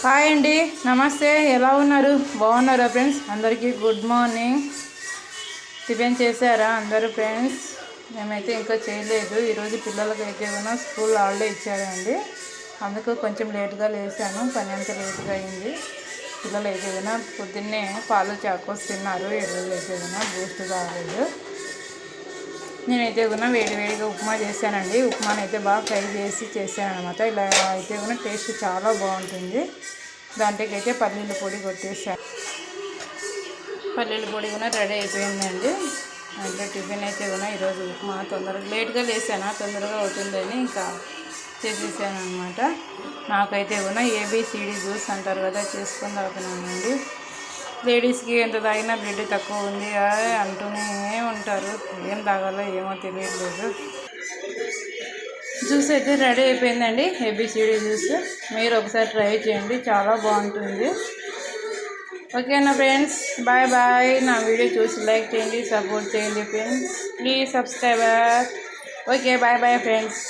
Hi అండి, నమస్తే. ఎలా ఉన్నారు? బాగున్నారా ఫ్రెండ్స్? అందరికీ గుడ్ మార్నింగ్. టిఫిన్ చేశారా అందరూ ఫ్రెండ్స్? మేమైతే ఇంకా చేయలేదు. ఈరోజు పిల్లలకి అయితే కూడా స్కూల్ హాలిడే ఇచ్చారండి. అందుకు కొంచెం లేట్గా లేసాను. పని అంతా లేట్గా అయింది. పిల్లలు అయితే కూడా పొద్దున్నే పాలు చాకోస్ తిన్నారు. ఈరోజు అయితే కూడా బూస్ట్ తాగలేదు. నేనైతే కూడా వేడిగా ఉప్మా చేశానండి. ఉప్మాని అయితే బాగా ఫ్రై చేసి చేశాను అనమాట. ఇలా అయితే కూడా టేస్ట్ చాలా బాగుంటుంది. దాంట్లోకి అయితే పల్లీల పొడి కొట్టేసాను. పల్లీల పొడి కూడా రెడీ అయిపోయిందండి. అంటే టిఫిన్ అయితే కూడా ఈరోజు ఉప్మా తొందరగా లేట్గా లేసాను, తొందరగా అవుతుందని ఇంకా చేసేసాను అనమాట. నాకైతే కూడా ఏబిసిడి జ్యూస్ అంటారు కదా, చేసుకొని తాగుతున్నానండి. లేడీస్కి ఎంత తాగినా బ్లడ్ తక్కువ ఉంది అంటూనే ఉంటారు. ఏం తాగాలో ఏమో తెలియట్లేదు. జ్యూస్ అయితే రెడీ అయిపోయిందండి, ఏబిసిడి జ్యూస్. మీరు ఒకసారి ట్రై చేయండి, చాలా బాగుంటుంది. ఓకేనా ఫ్రెండ్స్? Bye bye. నా వీడియో చూసి లైక్ చేయండి, సపోర్ట్ చేయండి friends. Please subscriber. Okay, bye bye friends.